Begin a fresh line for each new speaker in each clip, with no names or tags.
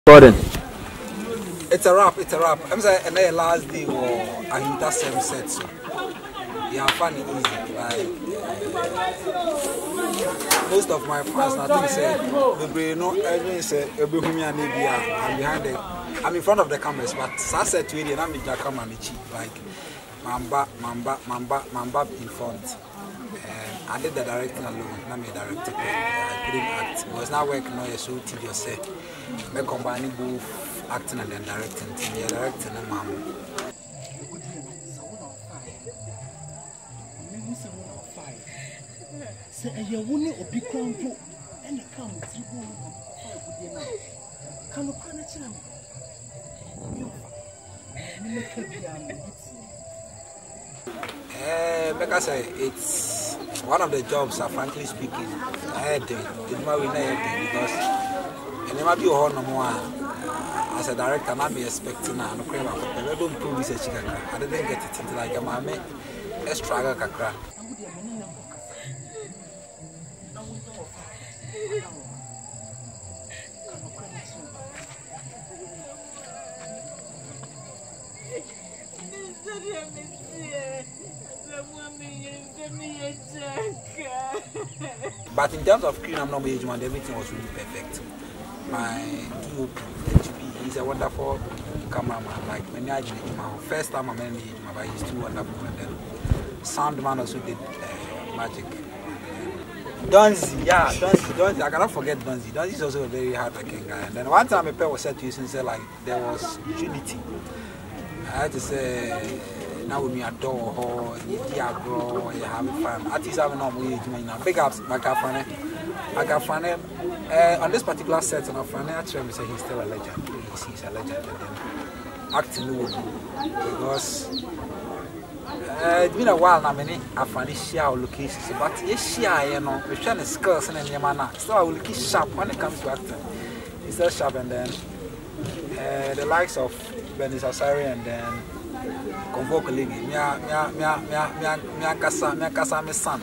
Gordon.
It's a wrap. I'm saying, and then last day, I hit that same set. So, yeah, funny easy. Like, most of my fans, I think, say, everyone say, I'm behind the, I'm in front of the cameras, but I said to you, I'm in the camera, like, Mamba in front. I did the directing alone, not me directing. I couldn't act. It was not working, no, so tedious. I combining both acting and then directing. Yeah, directing and mom.
Say, you won't be crowned and the come through. Can you
Like I say, it's one of the jobs, frankly speaking, I had to. It's my winner because and it might be a whole no more. As a director, I'm expecting I don't prove this. I didn't get it until like a mammy, a struggle. But in terms of screen, I'm not age man, everything was really perfect. My DOP, he's a wonderful cameraman. Like when I did my first time I met him, but he's too wonderful. And then Soundman also did magic. Donzi, I cannot forget Donzi. Donzi is also a very hard-working guy. And then one time a pair was said to you since like there was unity. I had to say. Now we me adore her, you have fun. Artists have no way to big ups, Macafane. On this particular set, and actually say he's still a legend. He's a legend. And then acting because it's been a while now. Many Afani share locations, but yes, share, we're trying to skills and Yamana. So I will keep sharp when it comes to acting. He's still sharp, and then the likes of Benis Asari and then. Convoke Lady, me son.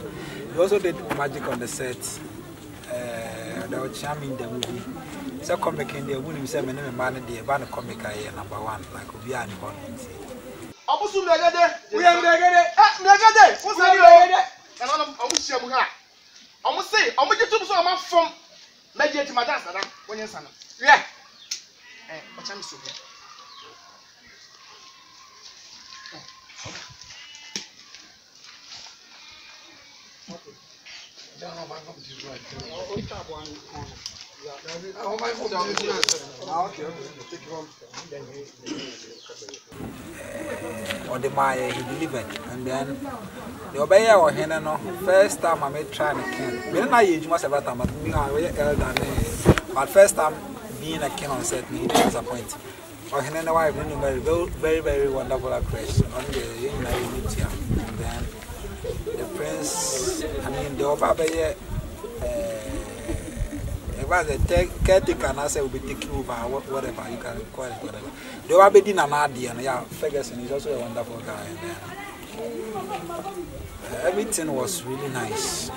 He also did magic on the set. They were charming the movie. So comic in the movie, said, "My man, the band comic I number one, like we are important."
Abusu megade, we are megade. Megade, what's that? And I'm Amusha. I'm say, I'm going to so much from Major to my dance, when you're son. Yeah. What's I'm so good.
On the Maya, he delivered, and then the obey or Henna. First time I made trying to can. When I use most of the time, but first time being a king on set me disappointed. Or Henna wife, very wonderful actress on the unity, and then the prince, I mean, the Obaba. The caretaker and I say will be taking over whatever you can call it, whatever. The Obabedin and Adi and yeah, Ferguson is also a wonderful guy. And everything was really nice.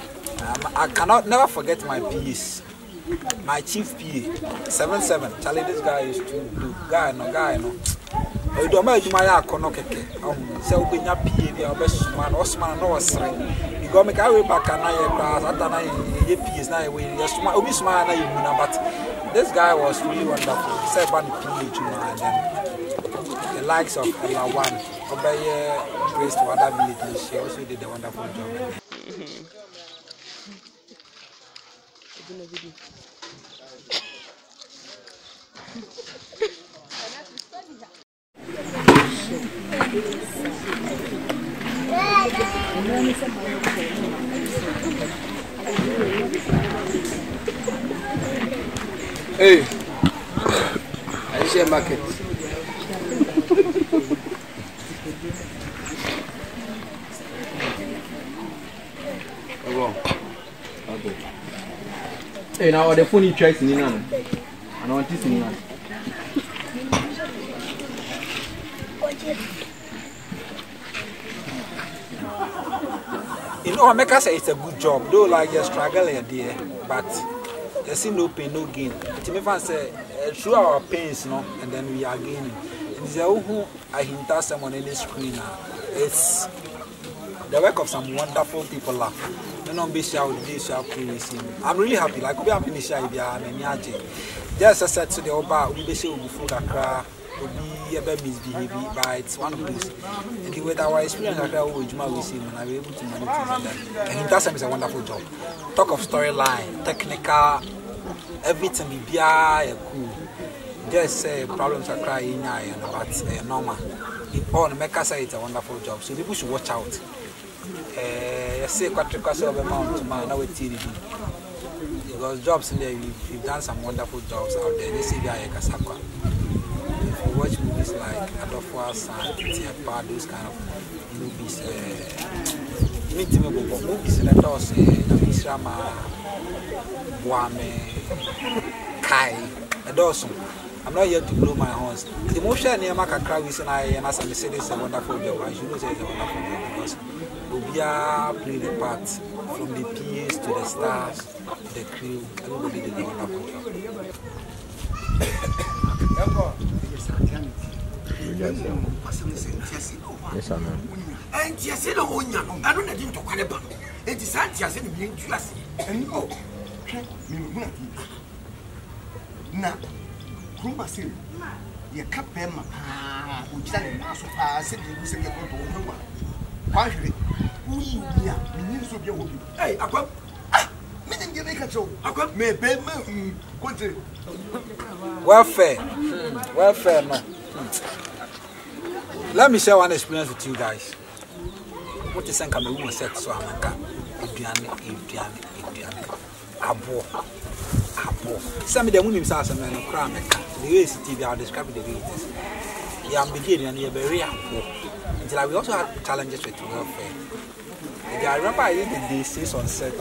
I cannot never forget my PAs. My chief PA, 77. Charlie, this guy is too good. Guy, no. I don't know if my keke. So we na PA, best man, Osman, no Osman. Go make our way back and I PAs now. We just but this guy was really wonderful. Said one PA, and then the likes of Ella1, Obey Grace to other villages. She also did a wonderful job.
Hey, I share market. Okay. Hey, now the phone you try to know. I don't want this in now.
You know, I make us say it's a good job, though, like you're struggling there, but you see no pain, no gain. It's me say through our pains, no, and then we are gaining. It's who I hint someone in the screen now. It's the work of some wonderful people. I'm really happy. Like we have been just as I said to the Oba, we be food Accra, be a bit misbehaving, but it's one of those. And the way that our experience with Juma we see, and I be able to manage that. And that's a wonderful job. Talk of storyline, technical, everything be cool. Just problems are crying, but normal. In all, Mecca say it's a wonderful job, so people should watch out. I say quite request of amount to man, now with TV. Because jobs in there, we've done some wonderful jobs out there. They say they are Kasakwa. If you watch movies like Adolfo's and Tiapa, those kind of movies, movies in the toss, Namisrama, Buame, Kai, a dozen. I'm not here to blow my horns. The motion near Macacra is and as I say, this is a wonderful job. I should say it's a wonderful job because Ubia played the part from the PAs to the stars, to the crew. Everybody did a wonderful job.
Yes, I know.
And yes, I don't need to call about it. It is Santias and being classy. And oh, now, Kuma Sil, your capema, which I said you said you're going to over. Why, we are, you hey, I come. Meaning you make a show. I come, may pay me.
Welfare, no. Let me share one experience with you guys. What is saying Cameroon said so America? Abo. Some of the women say some men cry America. The way it's TV, I'll describe it the way it is. Yeah, I'm beginning and you're very abo. Until I will also have challenges with welfare. I remember I did the days on set.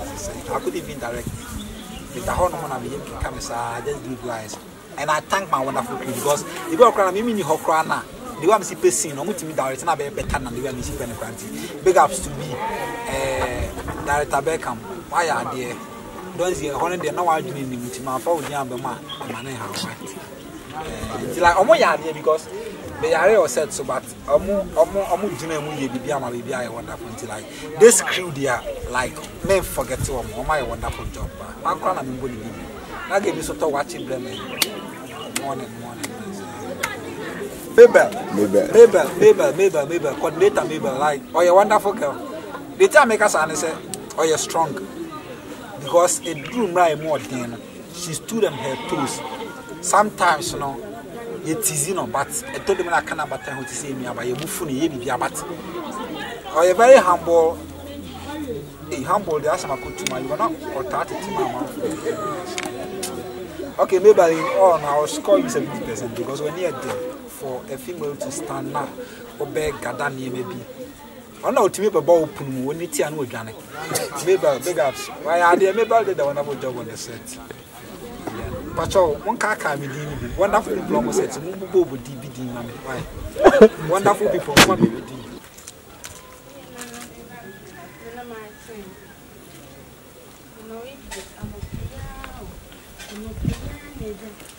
I could even direct. With the whole woman, I'm being I just give lines. And I thank my wonderful crew because the girl crying, me mini hokrana. The one see person, no much me direct, and I be better than the way I see penny quantity. Big ups to me, Director Beckham. Why are there? Don't see a hundred and no one doing it. My phone, the amber man, money how it's like Omoya because they are all said so, but Omu Jimmy be a wonderful like this crew there, like men forget to my wonderful job. I'm crying, I'm going to I gave you sort of watching them morning. Mabel, coordinator Mabel, like, oh, you're wonderful girl. They tell me, I say, oh, you're strong. Because it grew more than she stood on her toes. Sometimes, you know, it's easy, no, but I told them I can't about to say me about your buffoonie, but oh, you're very humble. Humble, the asthma could to my one or 30 to my mouth. Okay, maybe I'll score you 70% because when you're there for a female to stand now, or beg Gadani maybe. I know to me about open when it's an organic. Maybe big ups. Why are they? Maybe I did a wonderful job on the set. But one car can be wonderful people almost said, Mubo with DVD. Why? Wonderful people, one DVD.
I'm